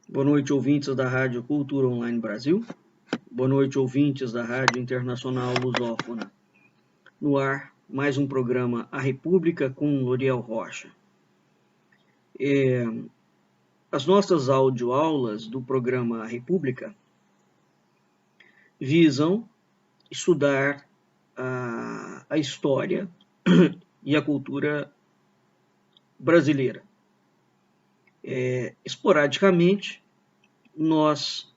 Boa noite, ouvintes da Rádio Cultura Online Brasil. Boa noite, ouvintes da Rádio Internacional Lusófona. No ar, mais um programa A República com Loriel Rocha. As nossas audioaulas do programa A República visam estudar a história e a cultura brasileira. Esporadicamente, nós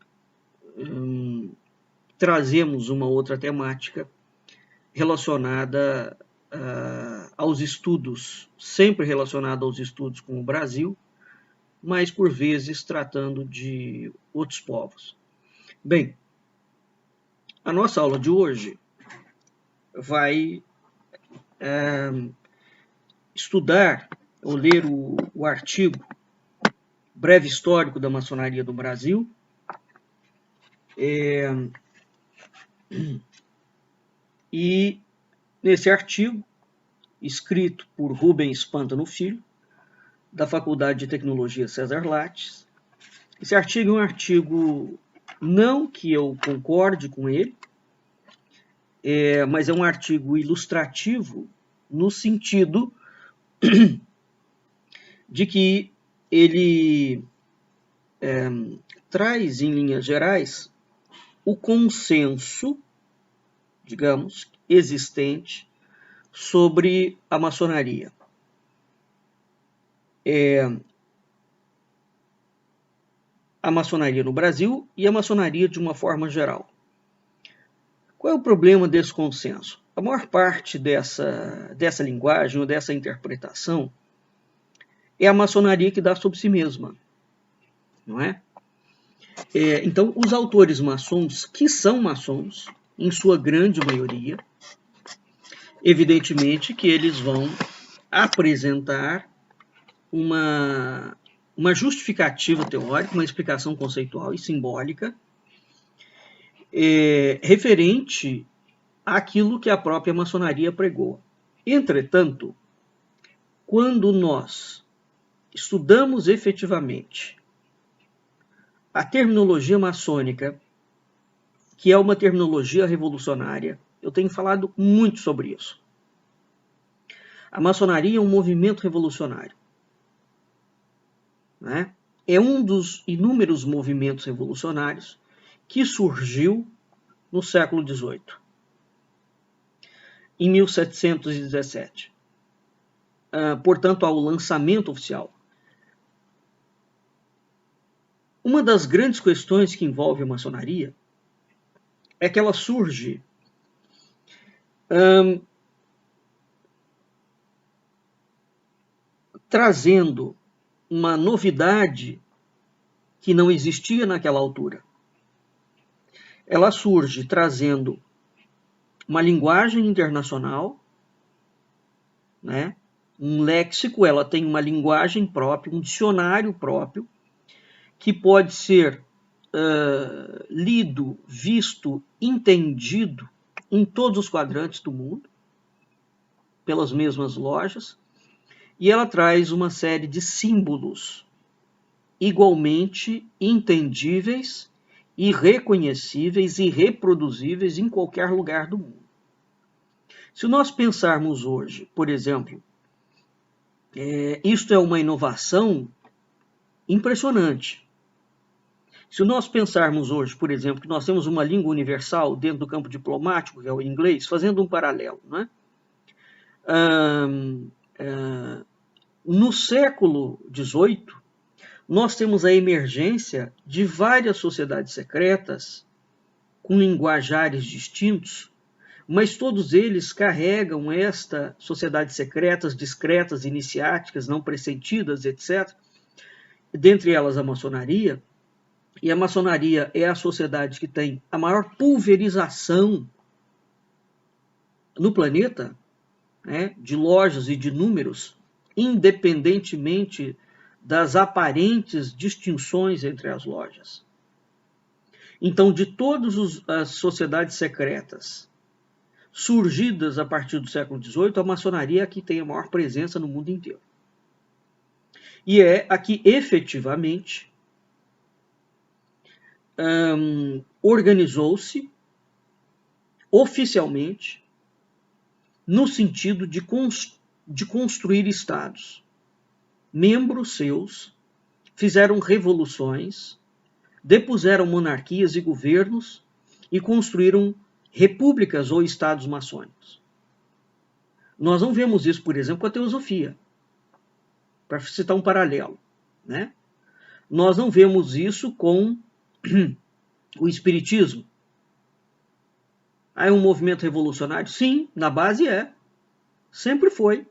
trazemos uma outra temática relacionada aos estudos, sempre relacionada aos estudos com o Brasil, mas por vezes tratando de outros povos. Bem, a nossa aula de hoje vai estudar ou ler o artigo Breve Histórico da Maçonaria do Brasil, e nesse artigo, escrito por Rubens Pântano Filho, da Faculdade de Tecnologia César Lattes, esse artigo é um artigo não que eu concorde com ele, mas é um artigo ilustrativo no sentido de que ele traz, em linhas gerais, o consenso, digamos, existente sobre a maçonaria. A maçonaria no Brasil e a maçonaria de uma forma geral. Qual é o problema desse consenso? A maior parte dessa linguagem ou dessa interpretação é a maçonaria que dá sobre si mesma, não é? Então, os autores maçons, que são maçons, em sua grande maioria, evidentemente que eles vão apresentar uma justificativa teórica, uma explicação conceitual e simbólica referente àquilo que a própria maçonaria pregou. Entretanto, quando nós estudamos efetivamente a terminologia maçônica, que é uma terminologia revolucionária, eu tenho falado muito sobre isso. A maçonaria é um movimento revolucionário, né? É um dos inúmeros movimentos revolucionários que surgiu no século XVIII, em 1717. Portanto, ao lançamento oficial. Uma das grandes questões que envolve a maçonaria é que ela surge trazendo uma novidade que não existia naquela altura. Ela surge trazendo uma linguagem internacional, né? Um léxico, ela tem uma linguagem própria, um dicionário próprio, que pode ser lido, visto, entendido em todos os quadrantes do mundo, pelas mesmas lojas, e ela traz uma série de símbolos igualmente entendíveis e reconhecíveis e reproduzíveis em qualquer lugar do mundo. Se nós pensarmos hoje, por exemplo, isto é uma inovação impressionante. Se nós pensarmos hoje, por exemplo, que nós temos uma língua universal dentro do campo diplomático, que é o inglês, fazendo um paralelo, né? No século XVIII, nós temos a emergência de várias sociedades secretas com linguajares distintos, mas todos eles carregam estas sociedades secretas, discretas, iniciáticas, não pressentidas, etc., dentre elas a maçonaria, e a maçonaria é a sociedade que tem a maior pulverização no planeta, né, de lojas e de números, independentemente das aparentes distinções entre as lojas. Então, de todas as sociedades secretas surgidas a partir do século XVIII, a maçonaria é a que tem a maior presença no mundo inteiro. E é a que efetivamente organizou-se oficialmente no sentido de construir estados. Membros seus fizeram revoluções, depuseram monarquias e governos e construíram repúblicas ou estados maçônicos. Nós não vemos isso, por exemplo, com a teosofia, para citar um paralelo, né? Nós não vemos isso com o espiritismo. É um movimento revolucionário? Sim, na base é. Sempre foi.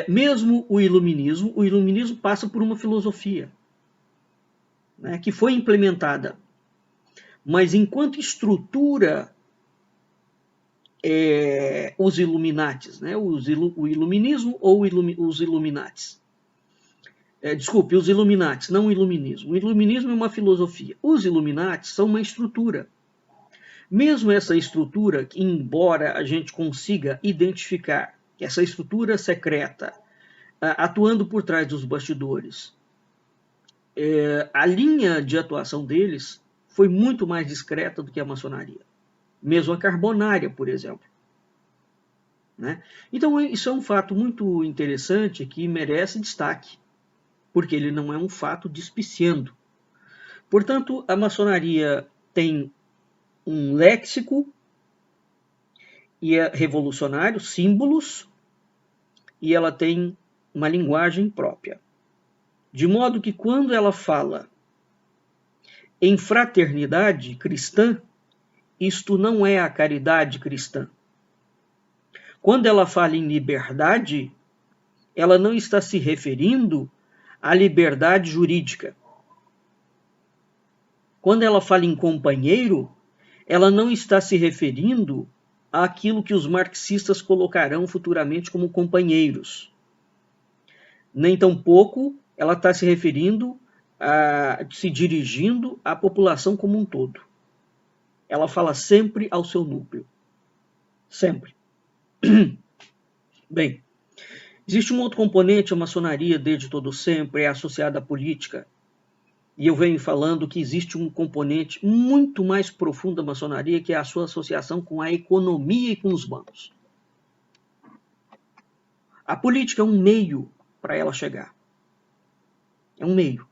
Mesmo o iluminismo passa por uma filosofia, né, que foi implementada. Mas enquanto estrutura os Illuminatis, né, o iluminismo ou os Illuminatis. Desculpe, os Illuminatis, não o iluminismo. O iluminismo é uma filosofia. Os Illuminatis são uma estrutura. Mesmo essa estrutura, embora a gente consiga identificar essa estrutura secreta atuando por trás dos bastidores, a linha de atuação deles foi muito mais discreta do que a maçonaria. Mesmo a carbonária, por exemplo. Né? Então, isso é um fato muito interessante que merece destaque, porque ele não é um fato despiciando. Portanto, a maçonaria tem um léxico e é revolucionário, símbolos, e ela tem uma linguagem própria. De modo que quando ela fala em fraternidade cristã, isto não é a caridade cristã. Quando ela fala em liberdade, ela não está se referindo à liberdade jurídica. Quando ela fala em companheiro, ela não está se referindo àquilo que os marxistas colocarão futuramente como companheiros. Nem tampouco ela está se referindo, se dirigindo à população como um todo. Ela fala sempre ao seu núcleo. Sempre. Bem, existe um outro componente, a maçonaria, desde todo sempre, é associada à política. E eu venho falando que existe um componente muito mais profundo da maçonaria, que é a sua associação com a economia e com os bancos. A política é um meio para ela chegar. É um meio.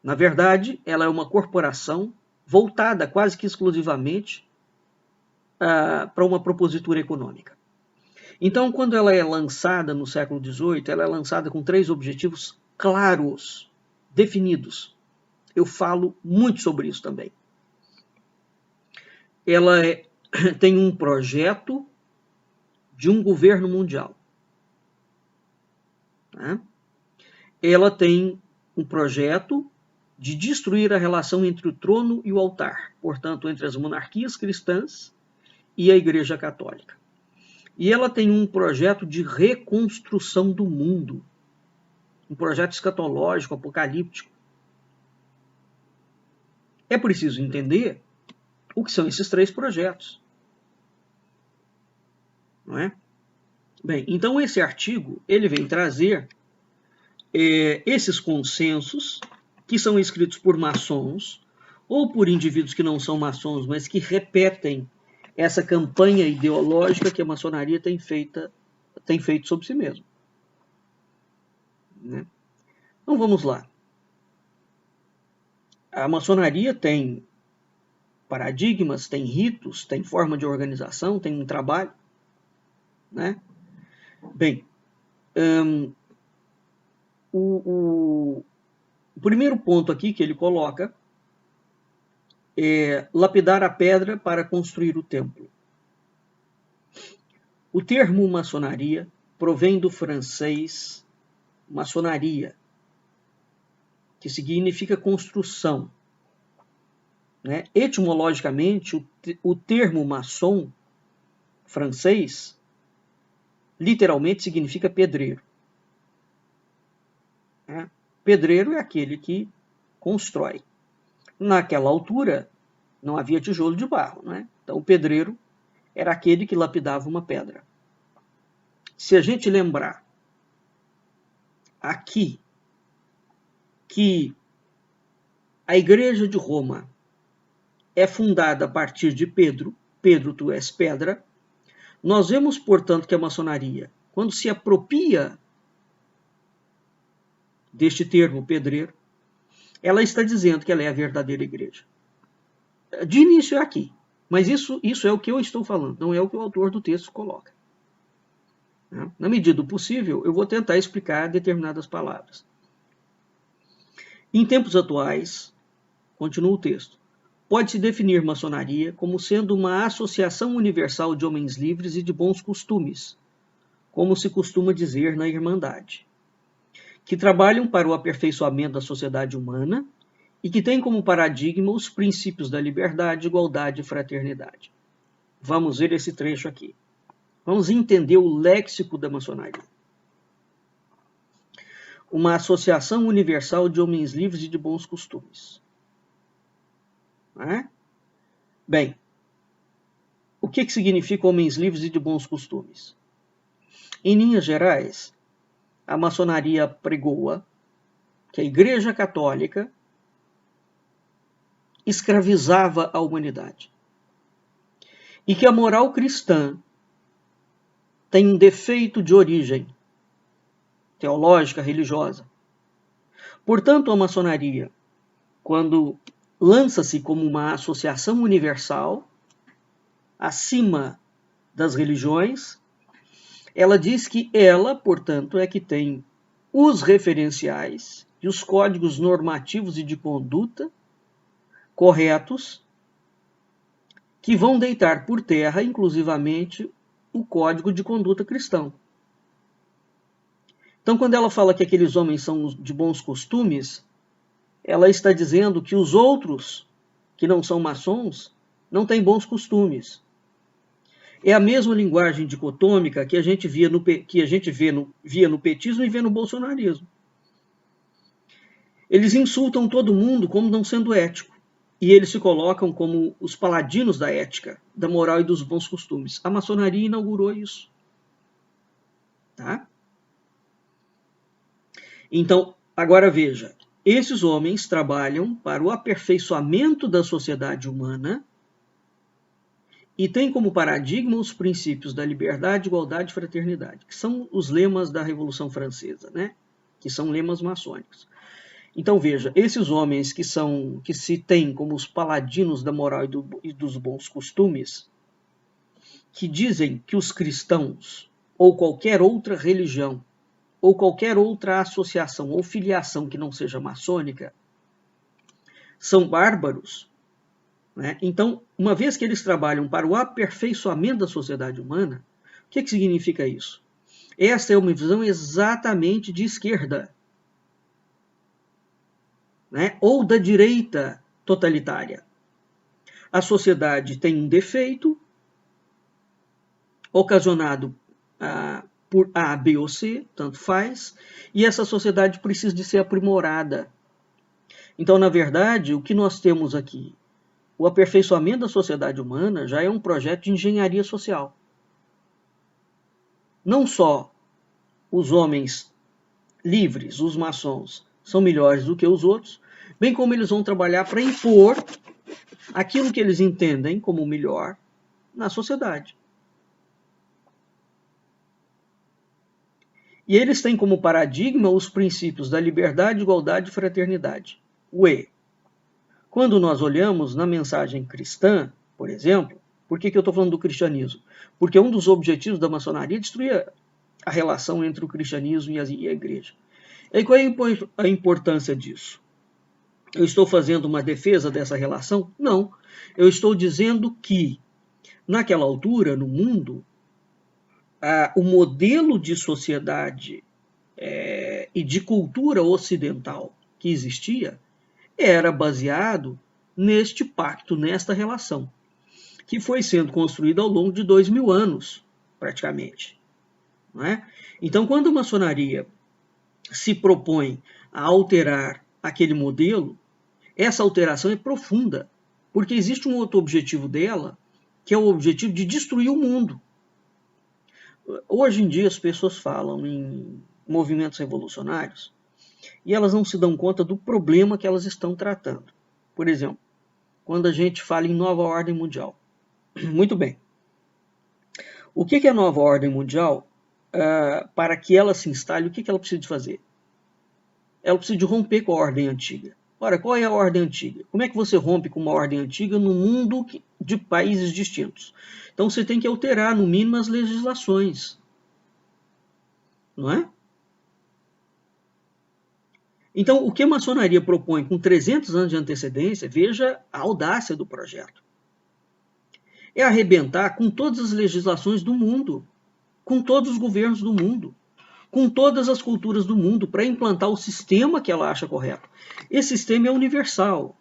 Na verdade, ela é uma corporação voltada quase que exclusivamente para uma propositura econômica. Então, quando ela é lançada no século XVIII, ela é lançada com 3 objetivos claros, definidos. Eu falo muito sobre isso também. Ela tem um projeto de um governo mundial. Né? Ela tem um projeto de destruir a relação entre o trono e o altar, portanto, entre as monarquias cristãs e a Igreja Católica. E ela tem um projeto de reconstrução do mundo, um projeto escatológico, apocalíptico. É preciso entender o que são esses 3 projetos. Não é? Bem, então esse artigo ele vem trazer esses consensos que são escritos por maçons ou por indivíduos que não são maçons, mas que repetem essa campanha ideológica que a maçonaria tem feito sobre si mesma. Né? Então vamos lá. A maçonaria tem paradigmas, tem ritos, tem forma de organização, tem um trabalho. Né? Bem, o primeiro ponto aqui que ele coloca é lapidar a pedra para construir o templo. O termo maçonaria provém do francês maçonaria, que significa construção. Né? Etimologicamente, o termo maçom francês literalmente significa pedreiro. Né? Pedreiro é aquele que constrói. Naquela altura, não havia tijolo de barro. Né? Então, o pedreiro era aquele que lapidava uma pedra. Se a gente lembrar aqui que a Igreja de Roma é fundada a partir de Pedro, Pedro tu és pedra, nós vemos, portanto, que a maçonaria, quando se apropria deste termo pedreiro, ela está dizendo que ela é a verdadeira igreja. De início é aqui, mas isso é o que eu estou falando, não é o que o autor do texto coloca. Na medida do possível, eu vou tentar explicar determinadas palavras. Em tempos atuais, continua o texto, pode-se definir maçonaria como sendo uma associação universal de homens livres e de bons costumes, como se costuma dizer na Irmandade, que trabalham para o aperfeiçoamento da sociedade humana e que tem como paradigma os princípios da liberdade, igualdade e fraternidade. Vamos ver esse trecho aqui. Vamos entender o léxico da maçonaria. Uma associação universal de homens livres e de bons costumes. Bem, o que significa homens livres e de bons costumes? Em linhas gerais, a maçonaria pregoa que a Igreja Católica escravizava a humanidade e que a moral cristã tem um defeito de origem teológica, religiosa. Portanto, a maçonaria, quando lança-se como uma associação universal, acima das religiões, ela diz que ela, portanto, é que tem os referenciais e os códigos normativos e de conduta corretos que vão deitar por terra, inclusivamente, o código de conduta cristão. Então, quando ela fala que aqueles homens são de bons costumes, ela está dizendo que os outros, que não são maçons, não têm bons costumes. É a mesma linguagem dicotômica que a gente via no petismo e vê no bolsonarismo. Eles insultam todo mundo como não sendo ético. E eles se colocam como os paladinos da ética, da moral e dos bons costumes. A maçonaria inaugurou isso. Tá? Então, agora veja, esses homens trabalham para o aperfeiçoamento da sociedade humana e têm como paradigma os princípios da liberdade, igualdade e fraternidade, que são os lemas da Revolução Francesa, né? Que são lemas maçônicos. Então veja, esses homens que se têm como os paladinos da moral e dos bons costumes, que dizem que os cristãos ou qualquer outra religião ou qualquer outra associação ou filiação que não seja maçônica são bárbaros, né? Então, uma vez que eles trabalham para o aperfeiçoamento da sociedade humana, o que significa isso? Essa é uma visão exatamente de esquerda, né? Ou da direita totalitária. A sociedade tem um defeito ocasionado por A, B ou C, tanto faz, e essa sociedade precisa de ser aprimorada. Então, na verdade, o que nós temos aqui, o aperfeiçoamento da sociedade humana já é um projeto de engenharia social. Não só os homens livres, os maçons, são melhores do que os outros, bem como eles vão trabalhar para impor aquilo que eles entendem como melhor na sociedade. E eles têm como paradigma os princípios da liberdade, igualdade e fraternidade. O E. Quando nós olhamos na mensagem cristã, por exemplo, por que eu estou falando do cristianismo? Porque um dos objetivos da maçonaria é destruir a relação entre o cristianismo e a igreja. E qual é a importância disso? Eu estou fazendo uma defesa dessa relação? Não. Eu estou dizendo que, naquela altura, no mundo, o modelo de sociedade e de cultura ocidental que existia era baseado neste pacto, nesta relação, que foi sendo construída ao longo de 2000 anos, praticamente. Não é? Então, quando a maçonaria se propõe a alterar aquele modelo, essa alteração é profunda, porque existe um outro objetivo dela, que é o objetivo de destruir o mundo. Hoje em dia as pessoas falam em movimentos revolucionários e elas não se dão conta do problema que elas estão tratando. por exemplo, quando a gente fala em nova ordem mundial. Muito bem. O que é a nova ordem mundial? Para que ela se instale, o que ela precisa de fazer? Ela precisa de romper com a ordem antiga. Ora, qual é a ordem antiga? Como é que você rompe com uma ordem antiga no mundo de países distintos? Então você tem que alterar, no mínimo, as legislações. Não é? Então, o que a maçonaria propõe com 300 anos de antecedência, veja a audácia do projeto. É arrebentar com todas as legislações do mundo, com todos os governos do mundo, com todas as culturas do mundo, para implantar o sistema que ela acha correto. Esse sistema é universal.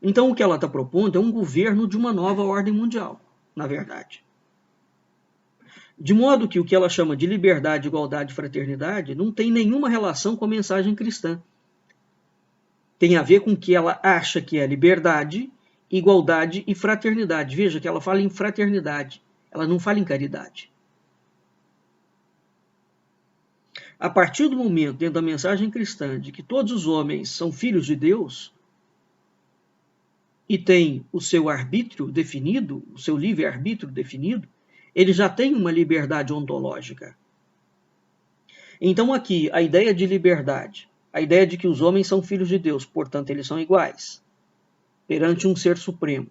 Então, o que ela está propondo é um governo de uma nova ordem mundial, na verdade. De modo que o que ela chama de liberdade, igualdade e fraternidade não tem nenhuma relação com a mensagem cristã. Tem a ver com o que ela acha que é liberdade, igualdade e fraternidade. Veja que ela fala em fraternidade, ela não fala em caridade. A partir do momento, dentro da mensagem cristã, de que todos os homens são filhos de Deus e têm o seu arbítrio definido, o seu livre-arbítrio definido, ele já tem uma liberdade ontológica. Então aqui, a ideia de liberdade, a ideia de que os homens são filhos de Deus, portanto eles são iguais, perante um ser supremo.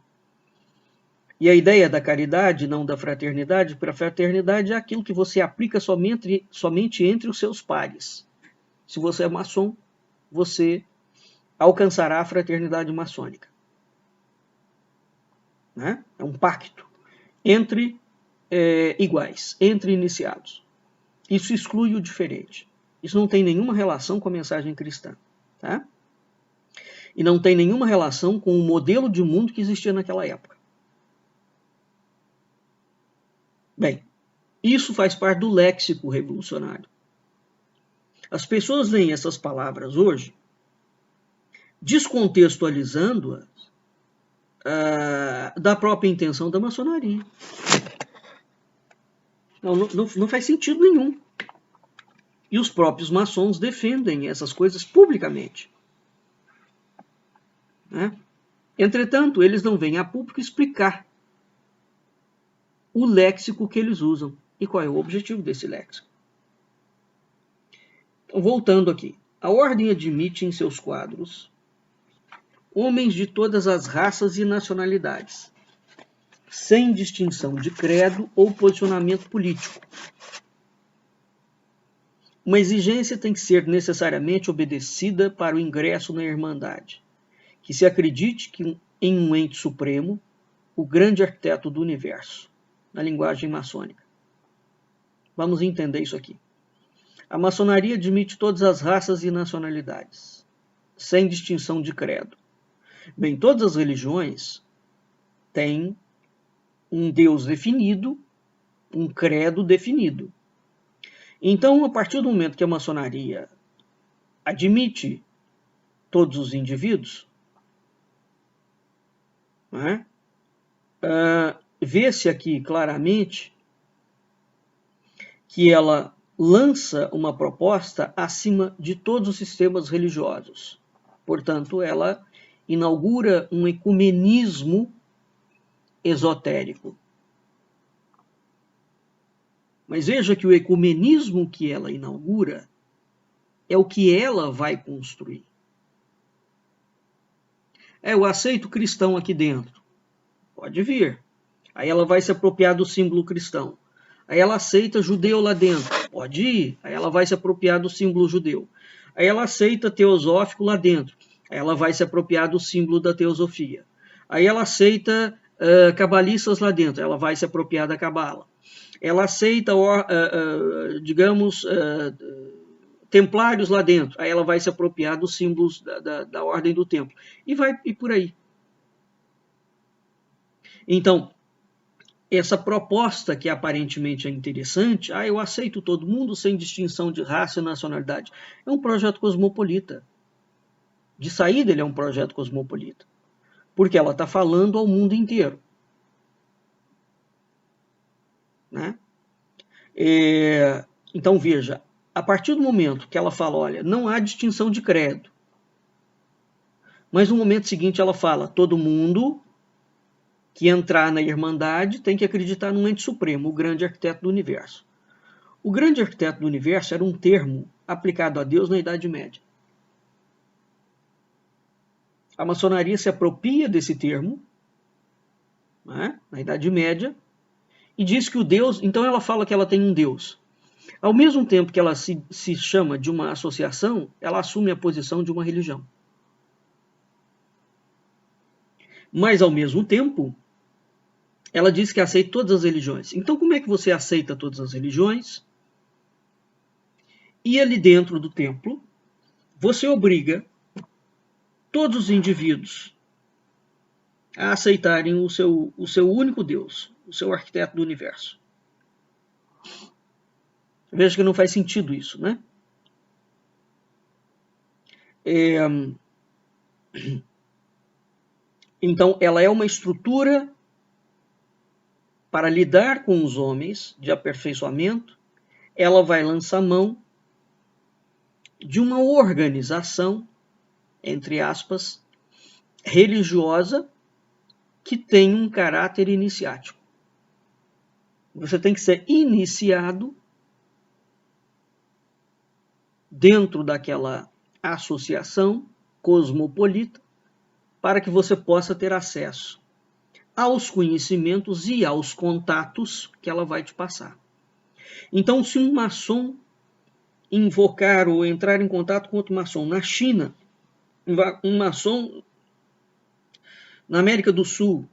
E a ideia da caridade, não da fraternidade, porque a fraternidade é aquilo que você aplica somente entre os seus pares. Se você é maçom, você alcançará a fraternidade maçônica. Né? É um pacto entre iguais, entre iniciados. Isso exclui o diferente. Isso não tem nenhuma relação com a mensagem cristã. Tá? E não tem nenhuma relação com o modelo de mundo que existia naquela época. Bem, isso faz parte do léxico revolucionário. As pessoas leem essas palavras hoje descontextualizando-as da própria intenção da maçonaria. Não faz sentido nenhum. E os próprios maçons defendem essas coisas publicamente. Né? Entretanto, eles não vêm a público explicar o léxico que eles usam e qual é o objetivo desse léxico. Então, voltando aqui. A ordem admite em seus quadros homens de todas as raças e nacionalidades, sem distinção de credo ou posicionamento político. Uma exigência tem que ser necessariamente obedecida para o ingresso na Irmandade, que se acredite em um ente supremo, o grande arquiteto do universo, na linguagem maçônica. Vamos entender isso aqui. A maçonaria admite todas as raças e nacionalidades, sem distinção de credo. Bem, todas as religiões têm um Deus definido, um credo definido. Então, a partir do momento que a maçonaria admite todos os indivíduos, né, vê-se aqui claramente que ela lança uma proposta acima de todos os sistemas religiosos. Portanto, ela inaugura um ecumenismo esotérico. Mas veja que o ecumenismo que ela inaugura é o que ela vai construir. Eu aceito cristão aqui dentro. Pode vir. Aí ela vai se apropriar do símbolo cristão. Aí ela aceita judeu lá dentro. Pode ir. Aí ela vai se apropriar do símbolo judeu. Aí ela aceita teosófico lá dentro. Aí ela vai se apropriar do símbolo da teosofia. Aí ela aceita cabalistas lá dentro. Ela vai se apropriar da cabala. Ela aceita, digamos, templários lá dentro. Aí ela vai se apropriar dos símbolos da ordem do templo. E por aí. Então, essa proposta que aparentemente é interessante, eu aceito todo mundo sem distinção de raça e nacionalidade, é um projeto cosmopolita. De saída, ele é um projeto cosmopolita. Porque ela está falando ao mundo inteiro. Né? Então, veja, a partir do momento que ela fala, olha, não há distinção de credo, Mas no momento seguinte ela fala, todo mundo que entrar na Irmandade tem que acreditar num ente supremo, o grande arquiteto do universo. O grande arquiteto do universo era um termo aplicado a Deus na Idade Média. A maçonaria se apropria desse termo, né, na Idade Média, e diz que o Deus... Então ela fala que ela tem um Deus. Ao mesmo tempo que ela se chama de uma associação, ela assume a posição de uma religião. Mas, ao mesmo tempo, ela diz que aceita todas as religiões. Então, como é que você aceita todas as religiões? E ali dentro do templo, você obriga todos os indivíduos a aceitarem o seu único Deus, o seu arquiteto do universo. Veja que não faz sentido isso, né? Então, ela é uma estrutura para lidar com os homens de aperfeiçoamento. Ela vai lançar mão de uma organização, entre aspas, religiosa, que tem um caráter iniciático. Você tem que ser iniciado dentro daquela associação cosmopolita para que você possa ter acesso aos conhecimentos e aos contatos que ela vai te passar. Então, se um maçom invocar ou entrar em contato com outro maçom na China, um maçom na América do Sul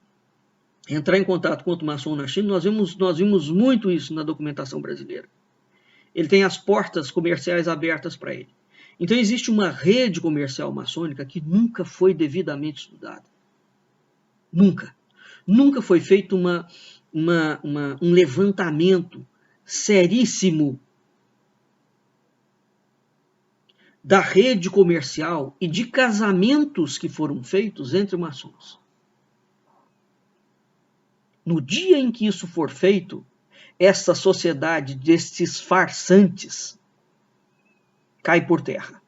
entrar em contato com outro maçom na China, nós vimos muito isso na documentação brasileira. Ele tem as portas comerciais abertas para ele. Então existe uma rede comercial maçônica que nunca foi devidamente estudada. Nunca. Nunca foi feito um levantamento seríssimo da rede comercial e de casamentos que foram feitos entre maçons. No dia em que isso for feito, essa sociedade destes farsantes cai por terra.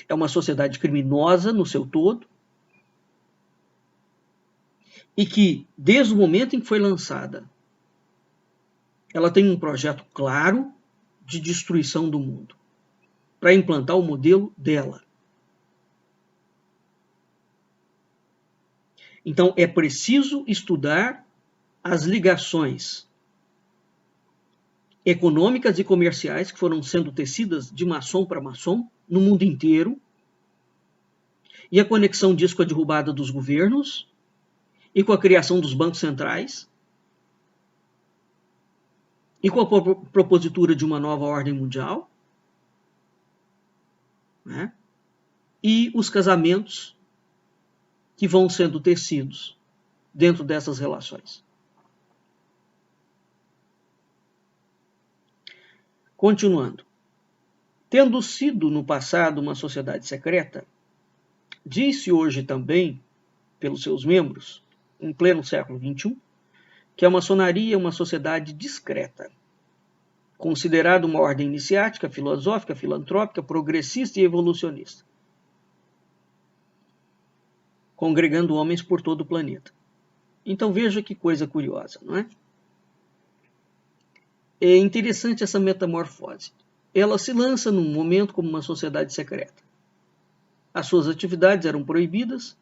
É uma sociedade criminosa no seu todo e que, desde o momento em que foi lançada, ela tem um projeto claro de destruição do mundo para implantar o modelo dela. Então, é preciso estudar as ligações econômicas e comerciais que foram sendo tecidas de maçom para maçom no mundo inteiro, e a conexão disso com a derrubada dos governos e com a criação dos bancos centrais e com a propositura de uma nova ordem mundial, né? E os casamentos que vão sendo tecidos dentro dessas relações. Continuando. Tendo sido no passado uma sociedade secreta, diz-se hoje também, pelos seus membros, em pleno século XXI, que a maçonaria é uma sociedade discreta, considerada uma ordem iniciática, filosófica, filantrópica, progressista e evolucionista, congregando homens por todo o planeta. Então veja que coisa curiosa, não é? É interessante essa metamorfose. Ela se lança num momento como uma sociedade secreta. As suas atividades eram proibidas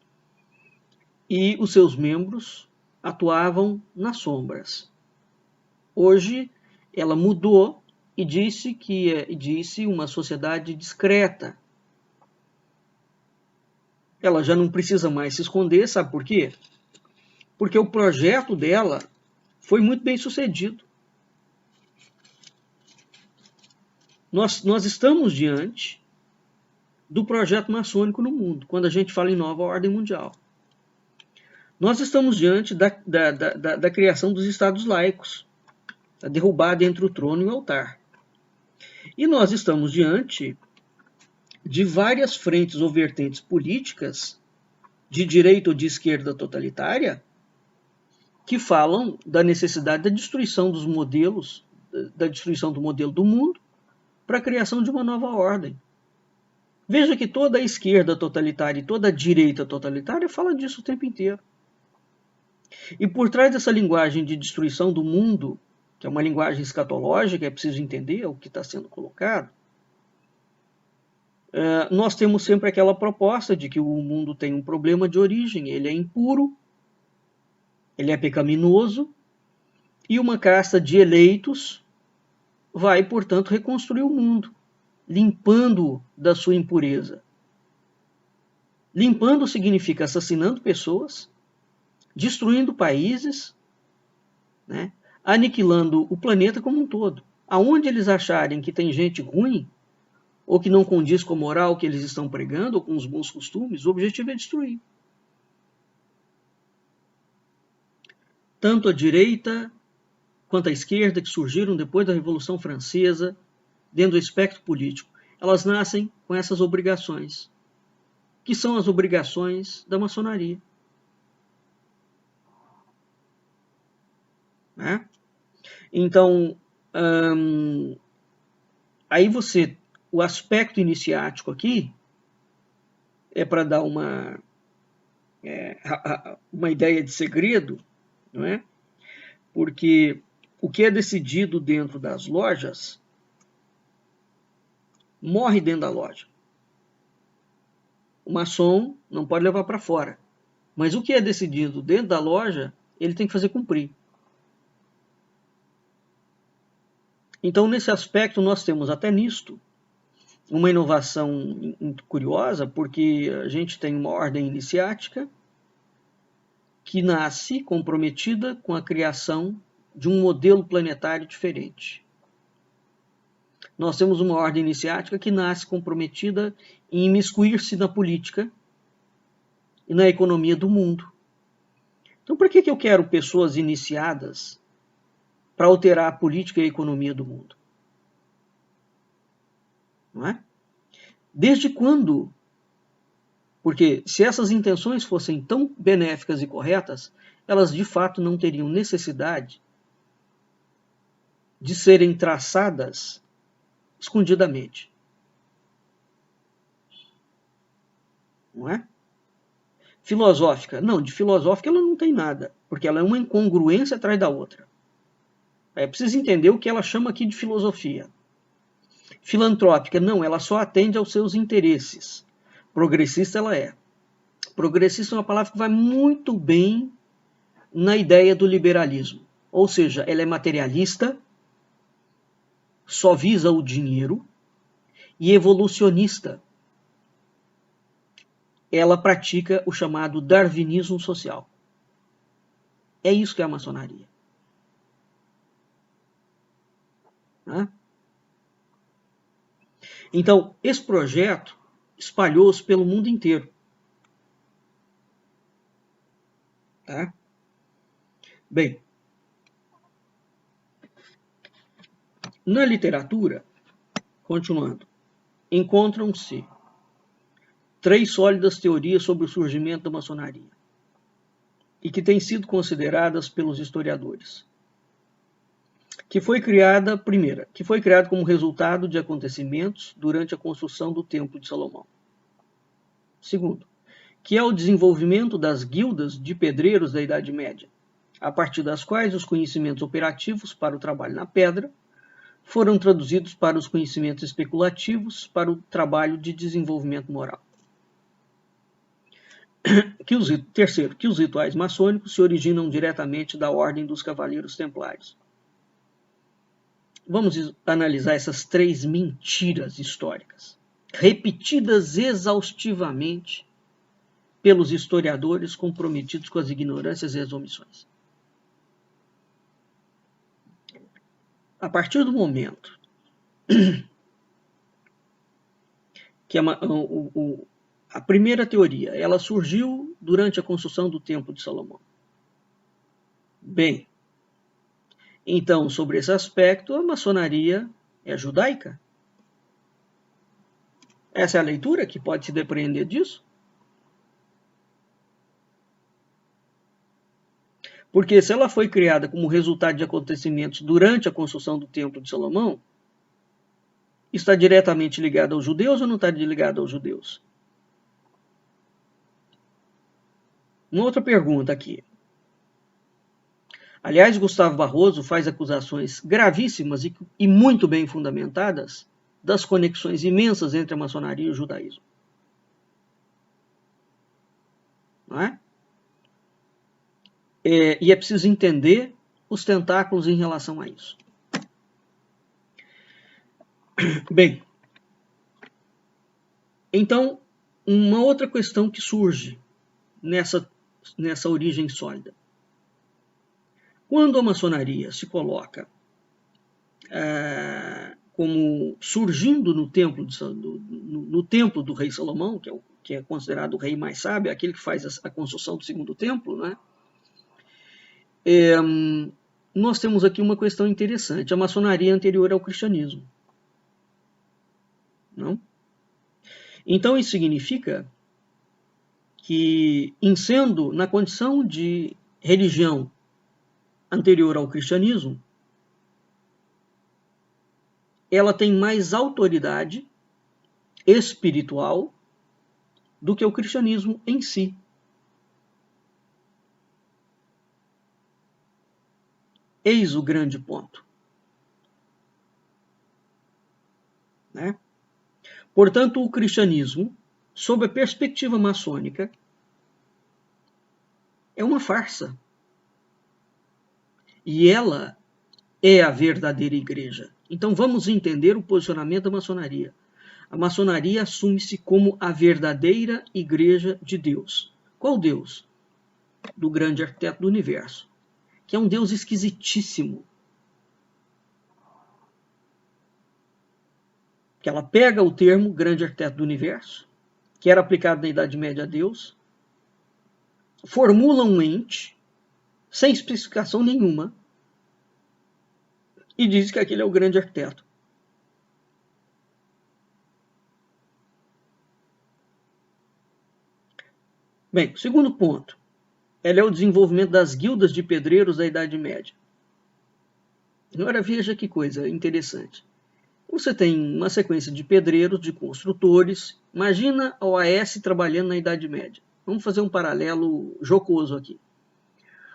e os seus membros atuavam nas sombras. Hoje, ela mudou e disse uma sociedade discreta. Ela já não precisa mais se esconder, sabe por quê? Porque o projeto dela foi muito bem sucedido. Nós estamos diante do projeto maçônico no mundo, quando a gente fala em nova ordem mundial. Nós estamos diante da criação dos estados laicos, da derrubada entre o trono e o altar. E nós estamos diante de várias frentes ou vertentes políticas, de direita ou de esquerda totalitária, que falam da necessidade da destruição dos modelos, da destruição do modelo do mundo, para a criação de uma nova ordem. Veja que toda a esquerda totalitária e toda a direita totalitária fala disso o tempo inteiro. E por trás dessa linguagem de destruição do mundo, que é uma linguagem escatológica, é preciso entender o que está sendo colocado, nós temos sempre aquela proposta de que o mundo tem um problema de origem, ele é impuro, ele é pecaminoso, e uma casta de eleitos vai, portanto, reconstruir o mundo, limpando-o da sua impureza. Limpando significa assassinando pessoas, destruindo países, né? Aniquilando o planeta como um todo. Aonde eles acharem que tem gente ruim, ou que não condiz com a moral que eles estão pregando, ou com os bons costumes, o objetivo é destruir. Tanto a direita quanto a esquerda, que surgiram depois da Revolução Francesa, dentro do espectro político, elas nascem com essas obrigações, que são as obrigações da maçonaria. Né? Então, aí o aspecto iniciático aqui é para dar uma ideia de segredo, não é? Porque o que é decidido dentro das lojas morre dentro da loja. O maçom não pode levar para fora. Mas o que é decidido dentro da loja, ele tem que fazer cumprir. Então, nesse aspecto, nós temos até nisto uma inovação muito curiosa, porque a gente tem uma ordem iniciática que nasce comprometida com a criação de um modelo planetário diferente. Nós temos uma ordem iniciática que nasce comprometida em imiscuir-se na política e na economia do mundo. Então, por que eu quero pessoas iniciadas para alterar a política e a economia do mundo? Não é? Desde quando? Porque se essas intenções fossem tão benéficas e corretas, elas de fato não teriam necessidade de serem traçadas escondidamente. Não é? Filosófica. Não, de filosófica ela não tem nada, porque ela é uma incongruência atrás da outra. É preciso entender o que ela chama aqui de filosofia. Filantrópica, não, ela só atende aos seus interesses. Progressista ela é. Progressista é uma palavra que vai muito bem na ideia do liberalismo. Ou seja, ela é materialista, só visa o dinheiro, e evolucionista. Ela pratica o chamado darwinismo social. É isso que é a maçonaria. Então, esse projeto espalhou-se pelo mundo inteiro. Tá? Bem, na literatura, continuando, encontram-se 3 sólidas teorias sobre o surgimento da maçonaria e que têm sido consideradas pelos historiadores. Que foi criada, primeira, que foi criada como resultado de acontecimentos durante a construção do Templo de Salomão. Segundo, que é o desenvolvimento das guildas de pedreiros da Idade Média, a partir das quais os conhecimentos operativos para o trabalho na pedra foram traduzidos para os conhecimentos especulativos para o trabalho de desenvolvimento moral. Terceiro, que os rituais maçônicos se originam diretamente da Ordem dos Cavaleiros Templários. Vamos analisar essas 3 mentiras históricas, repetidas exaustivamente pelos historiadores comprometidos com as ignorâncias e as omissões. A partir do momento que a primeira teoria ela surgiu durante a construção do Templo de Salomão. Bem, então, sobre esse aspecto, a maçonaria é judaica. Essa é a leitura que pode se depreender disso? Porque se ela foi criada como resultado de acontecimentos durante a construção do Templo de Salomão, está diretamente ligada aos judeus ou não está ligada aos judeus? Uma outra pergunta aqui. Aliás, Gustavo Barroso faz acusações gravíssimas e muito bem fundamentadas das conexões imensas entre a maçonaria e o judaísmo. Não é? E é preciso entender os tentáculos em relação a isso. Bem, então, uma outra questão que surge nessa origem sólida. Quando a maçonaria se coloca como surgindo no templo do rei Salomão, que é considerado o rei mais sábio, aquele que faz a construção do segundo templo, né? Nós temos aqui uma questão interessante. A maçonaria é anterior ao cristianismo. Não? Então isso significa que, em sendo na condição de religião anterior ao cristianismo, ela tem mais autoridade espiritual do que o cristianismo em si. Eis o grande ponto. Né? Portanto, o cristianismo, sob a perspectiva maçônica, é uma farsa. E ela é a verdadeira igreja. Então vamos entender o posicionamento da maçonaria. A maçonaria assume-se como a verdadeira igreja de Deus. Qual Deus? Do grande arquiteto do universo, que é um Deus esquisitíssimo. Que ela pega o termo grande arquiteto do universo, que era aplicado na Idade Média a Deus, formula um ente, sem especificação nenhuma, e diz que aquele é o grande arquiteto. Bem, segundo ponto, ela é o desenvolvimento das guildas de pedreiros da Idade Média. Agora veja que coisa interessante. Você tem uma sequência de pedreiros, de construtores. Imagina a OAS trabalhando na Idade Média. Vamos fazer um paralelo jocoso aqui.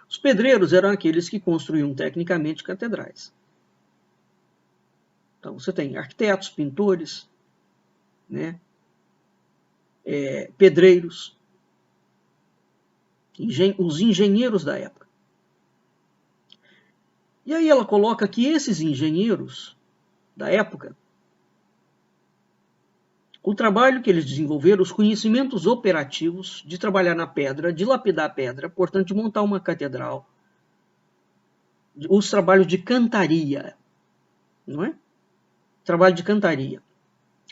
Os pedreiros eram aqueles que construíam tecnicamente catedrais. Então você tem arquitetos, pintores, né? Pedreiros, os engenheiros da época. E aí ela coloca que esses engenheiros da época, o trabalho que eles desenvolveram, os conhecimentos operativos de trabalhar na pedra, de lapidar a pedra, portanto, de montar uma catedral, os trabalhos de cantaria, não é? Trabalho de cantaria.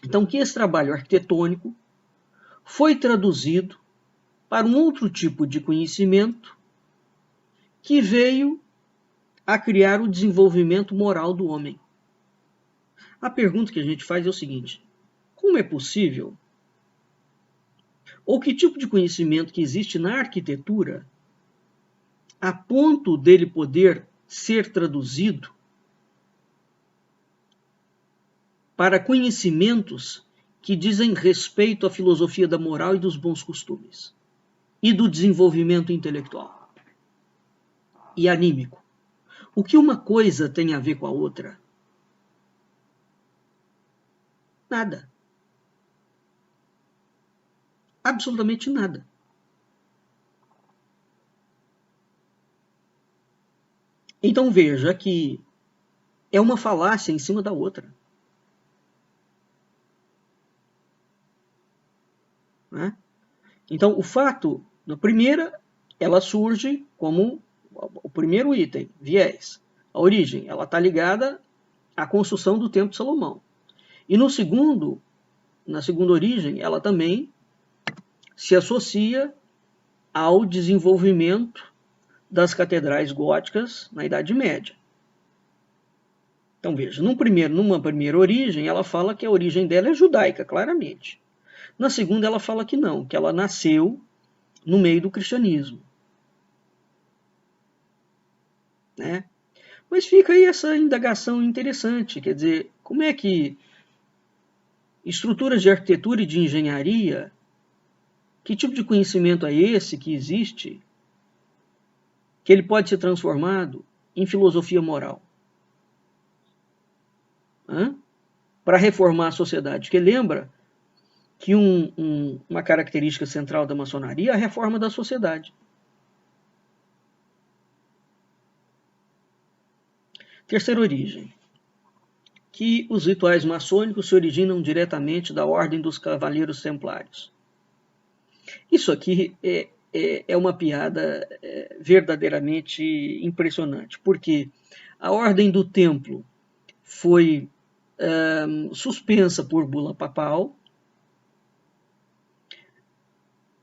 Então, que esse trabalho arquitetônico foi traduzido para um outro tipo de conhecimento que veio a criar o desenvolvimento moral do homem. A pergunta que a gente faz é o seguinte: como é possível, ou que tipo de conhecimento que existe na arquitetura a ponto dele poder ser traduzido para conhecimentos que dizem respeito à filosofia da moral e dos bons costumes e do desenvolvimento intelectual e anímico? O que uma coisa tem a ver com a outra? Nada. Absolutamente nada. Então veja que é uma falácia em cima da outra. Né? Então o fato, na primeira, ela surge como o primeiro item, viés. A origem, ela está ligada à construção do Templo de Salomão. E no segundo, na segunda origem, ela também se associa ao desenvolvimento das catedrais góticas na Idade Média. Então veja, numa primeira origem, ela fala que a origem dela é judaica, claramente. Na segunda, ela fala que não, que ela nasceu no meio do cristianismo. Né? Mas fica aí essa indagação interessante, quer dizer, como é que estruturas de arquitetura e de engenharia, que tipo de conhecimento é esse que existe, que ele pode ser transformado em filosofia moral? Para reformar a sociedade. Porque lembra que uma característica central da maçonaria é a reforma da sociedade. Terceira origem, que os rituais maçônicos se originam diretamente da Ordem dos Cavaleiros Templários. Isso aqui é uma piada verdadeiramente impressionante, porque a Ordem do Templo foi suspensa por bula papal,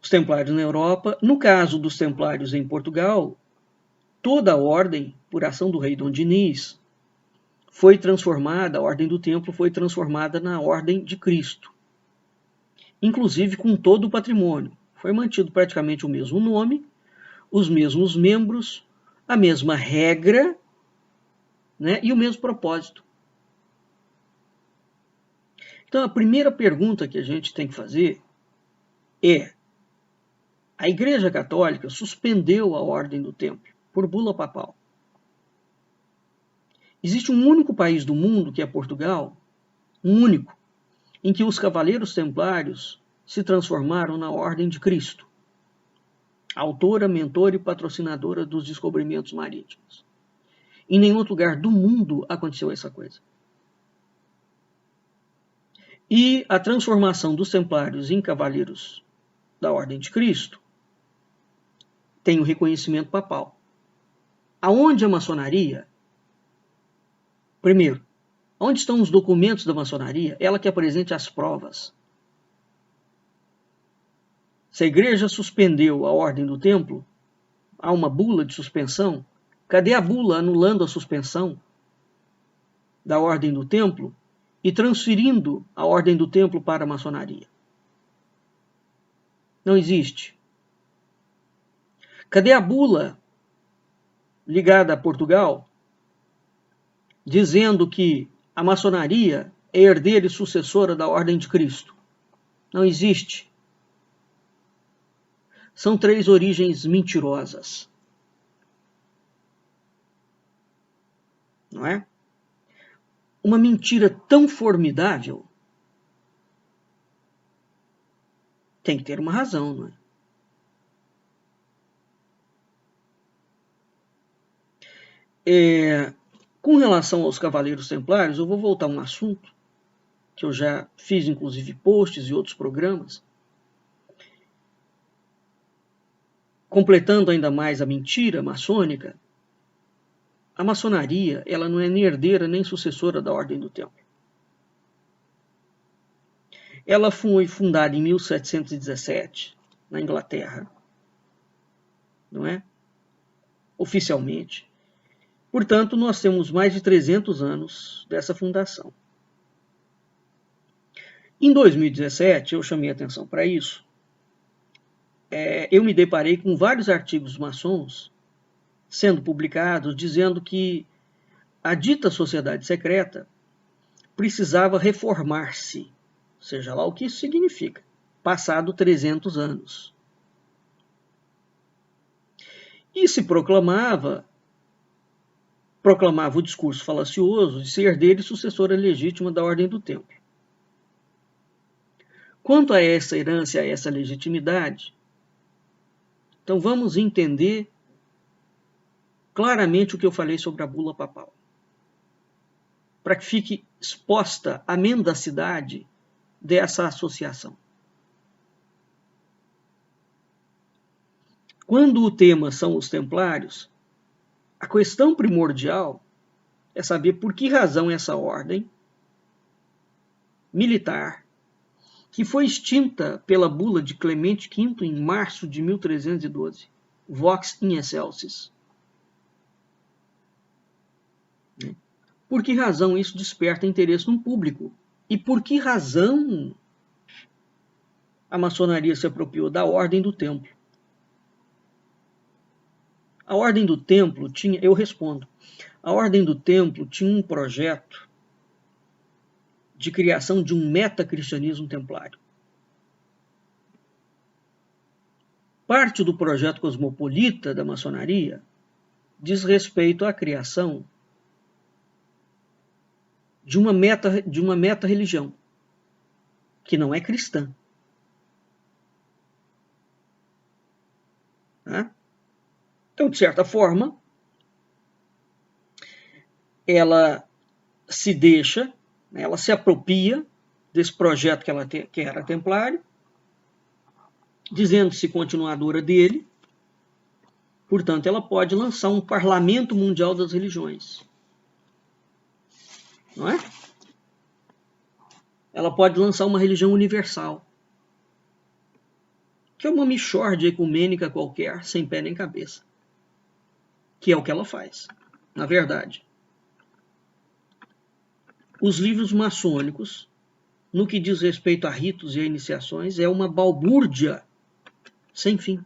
os templários na Europa. No caso dos templários em Portugal, toda a ordem, por ação do rei Dom Dinis, foi transformada, a Ordem do Templo foi transformada na Ordem de Cristo, inclusive com todo o patrimônio. Foi mantido praticamente o mesmo nome, os mesmos membros, a mesma regra, né, e o mesmo propósito. Então, a primeira pergunta que a gente tem que fazer é: a Igreja Católica suspendeu a Ordem do Templo por bula papal. Existe um único país do mundo, que é Portugal, um único, em que os Cavaleiros Templários se transformaram na Ordem de Cristo, autora, mentora e patrocinadora dos descobrimentos marítimos. Em nenhum outro lugar do mundo aconteceu essa coisa. E a transformação dos Templários em Cavaleiros da Ordem de Cristo tem o reconhecimento papal. Aonde a maçonaria? Primeiro, onde estão os documentos da maçonaria? Ela que apresente as provas. Se a igreja suspendeu a Ordem do Templo, há uma bula de suspensão. Cadê a bula anulando a suspensão da Ordem do Templo e transferindo a Ordem do Templo para a maçonaria? Não existe. Cadê a bula ligada a Portugal, dizendo que a maçonaria é herdeira e sucessora da Ordem de Cristo? Não existe. São três origens mentirosas. Não é? Uma mentira tão formidável tem que ter uma razão, não é? Com relação aos Cavaleiros Templários, eu vou voltar a um assunto que eu já fiz, inclusive, posts e outros programas, completando ainda mais a mentira maçônica. A maçonaria, ela não é nem herdeira nem sucessora da Ordem do Templo. Ela foi fundada em 1717, na Inglaterra, não é? Oficialmente. Portanto, nós temos mais de 300 anos dessa fundação. Em 2017, eu chamei atenção para isso. Eu me deparei com vários artigos maçons sendo publicados dizendo que a dita sociedade secreta precisava reformar-se, seja lá o que isso significa, passado 300 anos. E se proclamava o discurso falacioso de ser herdeira e sucessora legítima da Ordem do Templo. Quanto a essa herança, a essa legitimidade, então vamos entender claramente o que eu falei sobre a bula papal, para que fique exposta a mendacidade dessa associação. Quando o tema são os templários, a questão primordial é saber por que razão essa ordem militar, que foi extinta pela bula de Clemente V em março de 1312, Vox in Excelsis. Por que razão isso desperta interesse no público? E por que razão a maçonaria se apropriou da Ordem do Templo? A Ordem do Templo tinha, eu respondo, a Ordem do Templo tinha um projeto de criação de um metacristianismo templário. Parte do projeto cosmopolita da maçonaria diz respeito à criação de uma meta-religião, que não é cristã. Então, de certa forma, ela se deixa, ela se apropria desse projeto que era templário, dizendo-se continuadora dele. Portanto, ela pode lançar um parlamento mundial das religiões. Não é? Ela pode lançar uma religião universal, que é uma mixórdia ecumênica qualquer, sem pé nem cabeça. Que é o que ela faz, na verdade. Os livros maçônicos, no que diz respeito a ritos e a iniciações, é uma balbúrdia sem fim.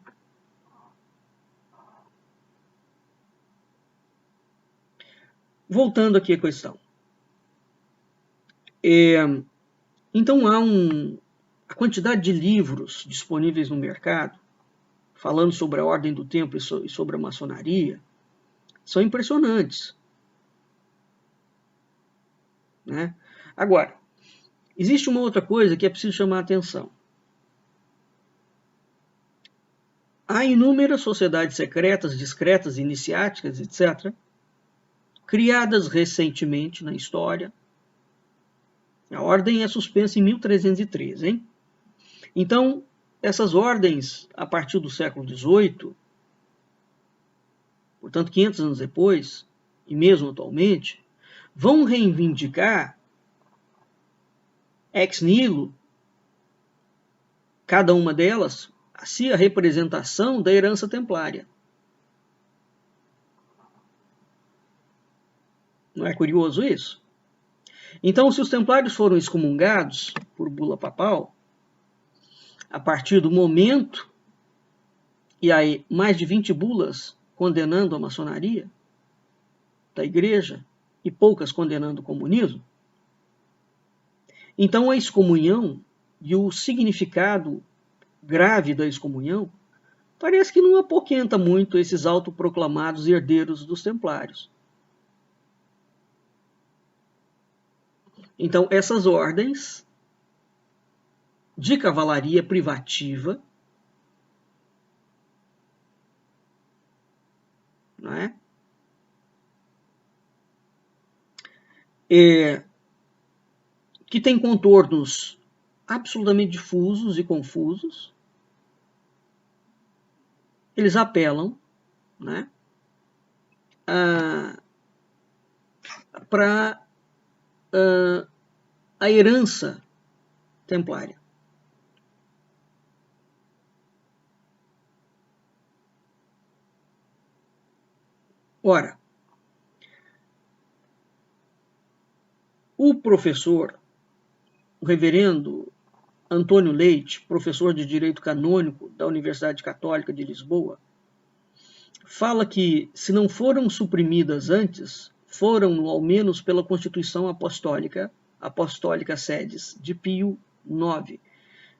Voltando aqui à questão. Então há a quantidade de livros disponíveis no mercado, falando sobre a ordem do tempo e sobre a maçonaria, são impressionantes. Né? Agora, existe uma outra coisa que é preciso chamar a atenção. Há inúmeras sociedades secretas, discretas, iniciáticas, etc., criadas recentemente na história. A ordem é suspensa em 1313, hein? Então, essas ordens, a partir do século XVIII, portanto 500 anos depois, e mesmo atualmente, vão reivindicar ex nihilo, cada uma delas, a representação da herança templária. Não é curioso isso? Então, se os templários foram excomungados por bula papal, a partir do momento, e aí mais de 20 bulas condenando a maçonaria da igreja e poucas condenando o comunismo, então a excomunhão e o significado grave da excomunhão parece que não apoquenta muito esses autoproclamados herdeiros dos templários. Então, essas ordens de cavalaria privativa, não é? Que tem contornos absolutamente difusos e confusos, eles apelam, né, para a herança templária. Ora, o professor, o reverendo Antônio Leite, professor de Direito Canônico da Universidade Católica de Lisboa, fala que, se não foram suprimidas antes, foram, ao menos pela Constituição Apostólica Sedes, de Pio IX,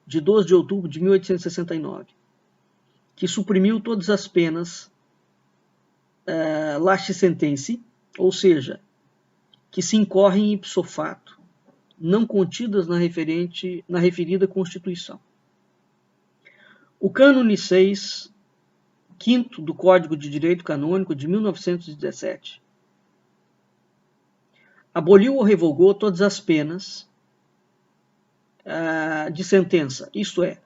de 12 de outubro de 1869, que suprimiu todas as penas lacte sententia, ou seja, que se incorrem ipso facto, não contidas na referida Constituição. O cânone 6, quinto do Código de Direito Canônico de 1917, aboliu ou revogou todas as penas de sentença, isto é,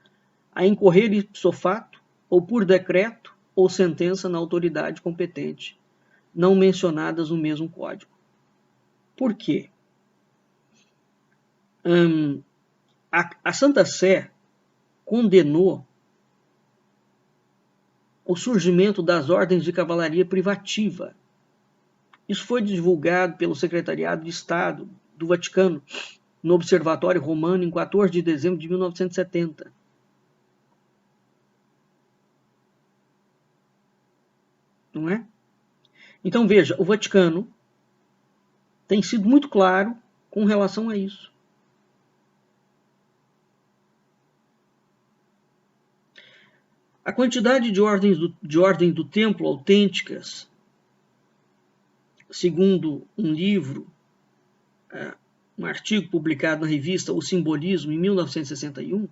a incorrer ipso facto, ou por decreto, ou sentença na autoridade competente, não mencionadas no mesmo Código. Por quê? A Santa Sé condenou o surgimento das ordens de cavalaria privativa. Isso foi divulgado pelo Secretariado de Estado do Vaticano no Observatório Romano em 14 de dezembro de 1970. Não é? Então, veja, o Vaticano tem sido muito claro com relação a isso. A quantidade de ordem do templo autênticas, segundo um livro, um artigo publicado na revista O Simbolismo, em 1961,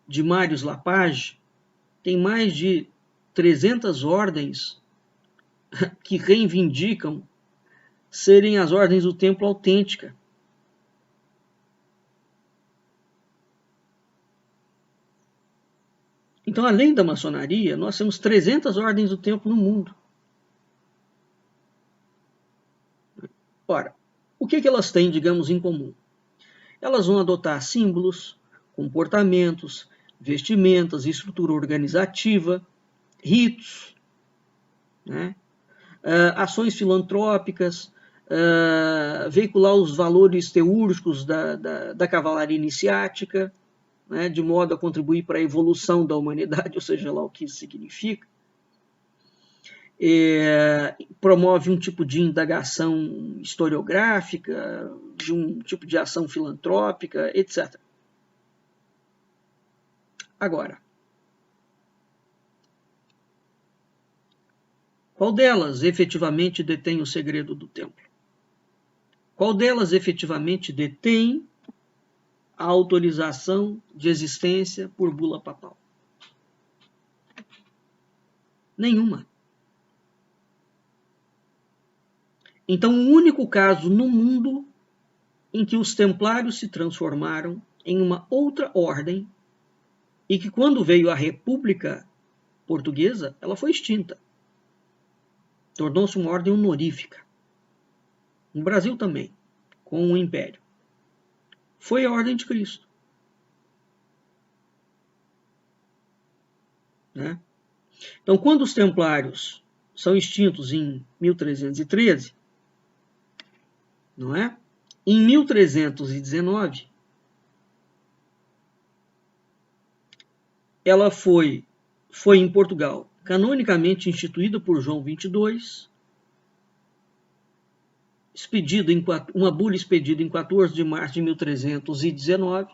de Marius Lapage, tem mais de 300 ordens que reivindicam serem as ordens do templo autêntica. Então, além da maçonaria, nós temos 300 ordens do templo no mundo. Ora, o que elas têm, digamos, em comum? Elas vão adotar símbolos, comportamentos, vestimentas, estrutura organizativa, ritos, né? Ações filantrópicas, veicular os valores teúrgicos da cavalaria iniciática, né, de modo a contribuir para a evolução da humanidade, ou seja lá o que isso significa. Promove um tipo de indagação historiográfica, de um tipo de ação filantrópica, etc. Agora, qual delas efetivamente detém o segredo do templo? Qual delas efetivamente detém a autorização de existência por bula papal? Nenhuma. Então, o único caso no mundo em que os templários se transformaram em uma outra ordem e que, quando veio a República Portuguesa, ela foi extinta. Tornou-se uma ordem honorífica. No Brasil também, com o Império. Foi a Ordem de Cristo. Né? Então, quando os templários são extintos em 1313, não é? Em 1319, ela foi em Portugal canonicamente instituída por João XXII, uma bula expedida em 14 de março de 1319,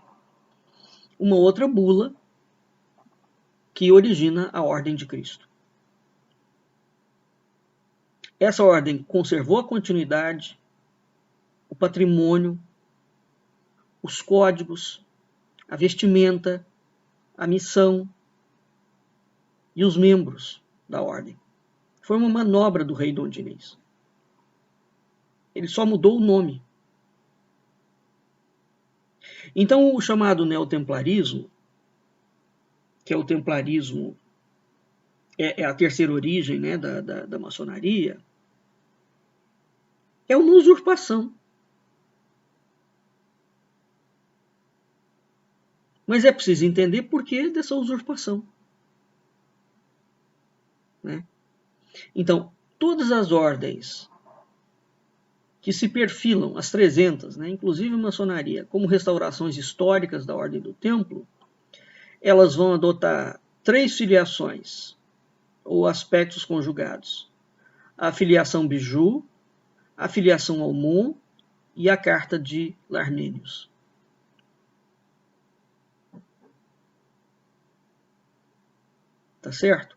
uma outra bula que origina a Ordem de Cristo. Essa ordem conservou a continuidade, o patrimônio, os códigos, a vestimenta, a missão e os membros da ordem. Foi uma manobra do rei Dom Dinês. Ele só mudou o nome. Então, o chamado neotemplarismo, que é o templarismo, é a terceira origem, né, da maçonaria, é uma usurpação. Mas é preciso entender por que dessa usurpação. Né? Então, todas as ordens que se perfilam, as 300, né, inclusive a maçonaria, como restaurações históricas da Ordem do Templo, elas vão adotar 3 filiações, ou aspectos conjugados. A filiação Biju, a filiação Almon e a Carta de Larmênios. Tá certo?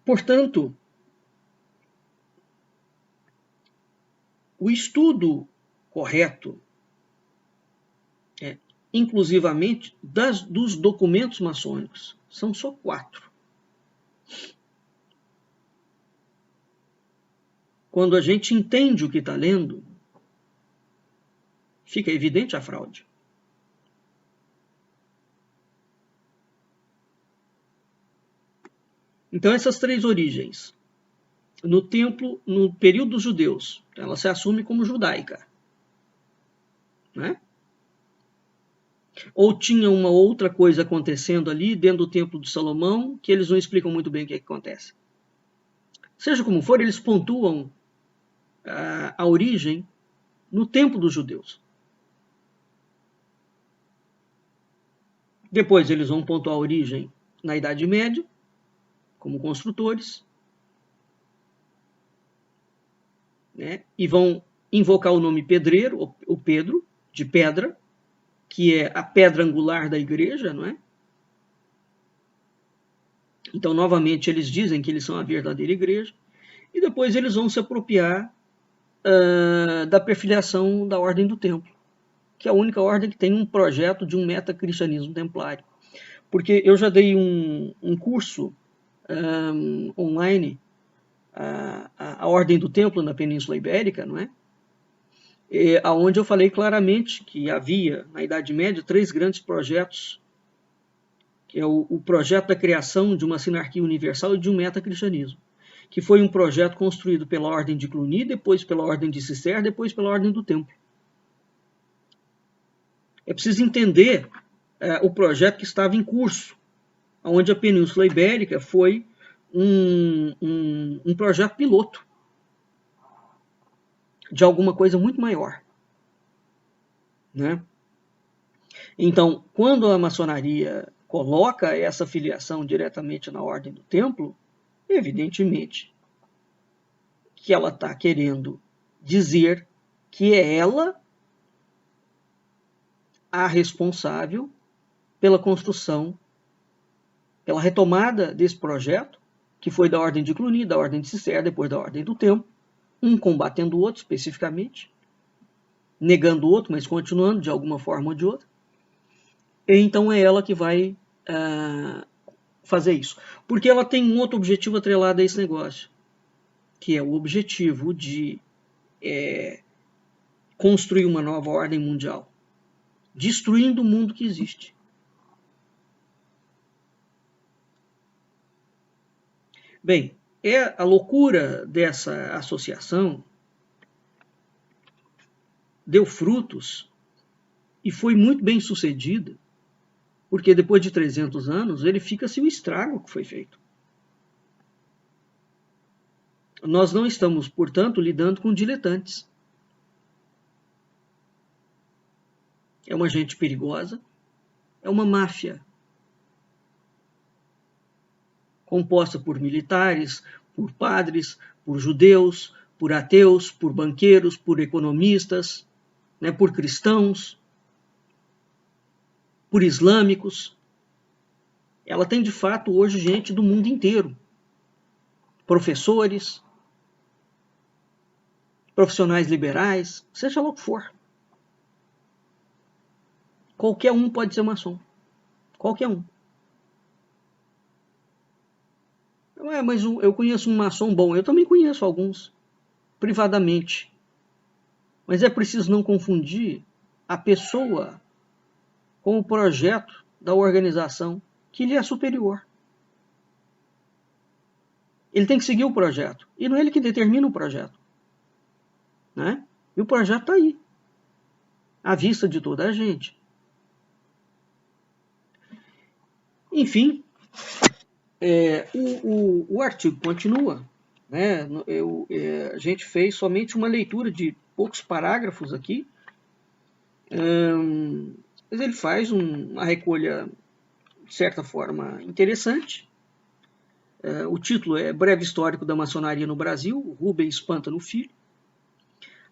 Portanto, o estudo correto, inclusivamente dos documentos maçônicos, são só 4. Quando a gente entende o que está lendo, fica evidente a fraude. Então, essas 3 origens, no templo, no período dos judeus, ela se assume como judaica. Né? Ou tinha uma outra coisa acontecendo ali dentro do templo de Salomão, que eles não explicam muito bem o que acontece. Seja como for, eles pontuam a origem no templo dos judeus. Depois eles vão pontuar a origem na Idade Média, como construtores, né? E vão invocar o nome pedreiro, o Pedro, de pedra, que é a pedra angular da igreja, não é? Então, novamente, eles dizem que eles são a verdadeira igreja, e depois eles vão se apropriar da perfiliação da Ordem do Templo, que é a única ordem que tem um projeto de um metacristianismo templário. Porque eu já dei um curso online, a Ordem do Templo na Península Ibérica, não é? Onde eu falei claramente que havia, na Idade Média, 3 grandes projetos, que é o projeto da criação de uma sinarquia universal e de um metacristianismo, que foi um projeto construído pela Ordem de Cluny, depois pela Ordem de Cister, depois pela Ordem do Templo. É preciso entender o projeto que estava em curso, onde a Península Ibérica foi um projeto piloto de alguma coisa muito maior, né? Então, quando a maçonaria coloca essa filiação diretamente na Ordem do Templo, evidentemente que ela está querendo dizer que é ela a responsável pela construção, pela retomada desse projeto, que foi da Ordem de Cluny, da Ordem de Cister, depois da Ordem do Templo, um combatendo o outro especificamente, negando o outro, mas continuando de alguma forma ou de outra. E então é ela que vai fazer isso. Porque ela tem um outro objetivo atrelado a esse negócio, que é o objetivo de construir uma nova ordem mundial, destruindo o mundo que existe. Bem, a loucura dessa associação deu frutos e foi muito bem sucedida, porque depois de 300 anos verifica-se o estrago que foi feito. Nós não estamos, portanto, lidando com diletantes. É uma gente perigosa, é uma máfia composta por militares, por padres, por judeus, por ateus, por banqueiros, por economistas, né, por cristãos, por islâmicos. Ela tem, de fato, hoje gente do mundo inteiro. Professores, profissionais liberais, seja lá o que for. Qualquer um pode ser maçom. Qualquer um. Mas eu conheço um maçom bom. Eu também conheço alguns, privadamente. Mas é preciso não confundir a pessoa com o projeto da organização que lhe é superior. Ele tem que seguir o projeto. E não é ele que determina o projeto. Né? E o projeto está aí, à vista de toda a gente. Enfim, o artigo continua. Né? A gente fez somente uma leitura de poucos parágrafos aqui, mas ele faz uma recolha, de certa forma, interessante. O título é Breve Histórico da Maçonaria no Brasil, Rubens Pântano Filho,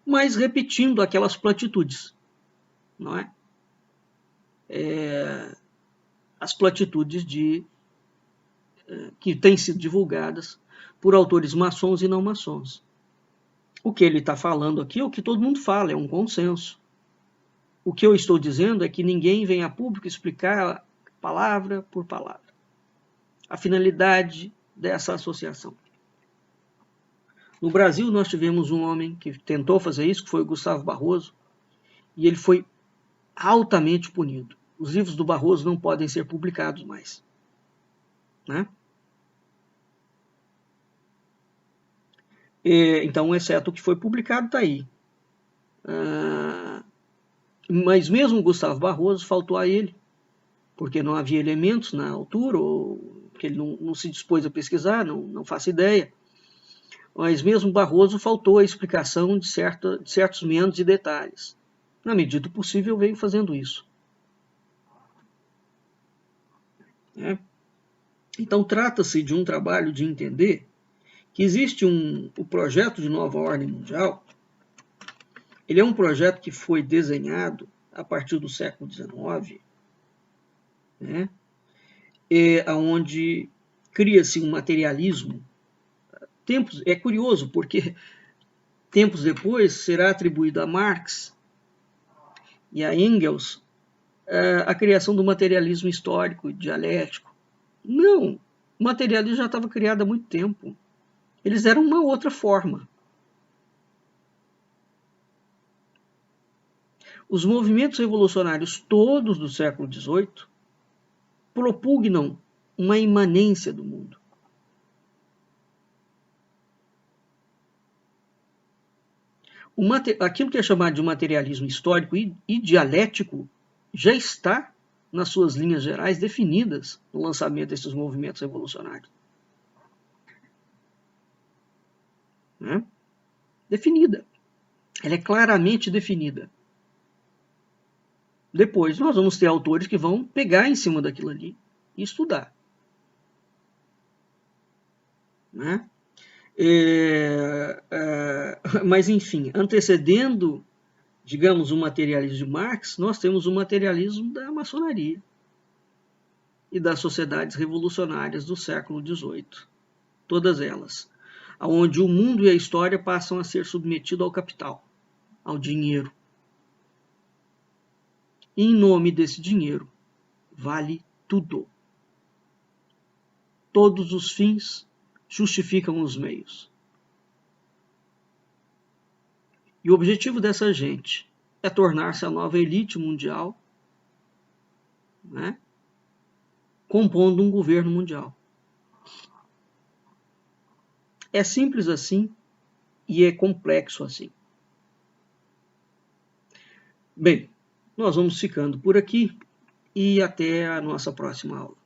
mas repetindo aquelas platitudes, não é? As platitudes que têm sido divulgadas por autores maçons e não maçons. O que ele está falando aqui é o que todo mundo fala, é um consenso. O que eu estou dizendo é que ninguém vem a público explicar palavra por palavra a finalidade dessa associação. No Brasil, nós tivemos um homem que tentou fazer isso, que foi o Gustavo Barroso, e ele foi altamente punido. Os livros do Barroso não podem ser publicados mais. Né? Então, exceto o que foi publicado, está aí. Mas mesmo o Gustavo Barroso faltou a ele, porque não havia elementos na altura, ou que ele não se dispôs a pesquisar, não faço ideia. Mas mesmo Barroso faltou a explicação de certos meandros e detalhes. Na medida do possível, veio fazendo isso. Então, trata-se de um trabalho de entender que existe o projeto de nova ordem mundial. Ele é um projeto que foi desenhado a partir do século XIX, né, onde cria-se um materialismo. É curioso, porque tempos depois será atribuído a Marx e a Engels a criação do materialismo histórico e dialético. Não, o materialismo já estava criado há muito tempo. Eles eram uma outra forma. Os movimentos revolucionários todos do século XVIII propugnam uma imanência do mundo. Aquilo que é chamado de materialismo histórico e dialético já está nas suas linhas gerais definidas no lançamento desses movimentos revolucionários. Né? Definida. Ela é claramente definida. Depois nós vamos ter autores que vão pegar em cima daquilo ali e estudar. Né? Mas, enfim, antecedendo, digamos, o materialismo de Marx, nós temos o materialismo da maçonaria e das sociedades revolucionárias do século XVIII. Todas elas. Onde o mundo e a história passam a ser submetidos ao capital, ao dinheiro. E em nome desse dinheiro, vale tudo. Todos os fins justificam os meios. E o objetivo dessa gente é tornar-se a nova elite mundial, né, compondo um governo mundial. É simples assim e é complexo assim. Bem, nós vamos ficando por aqui e até a nossa próxima aula.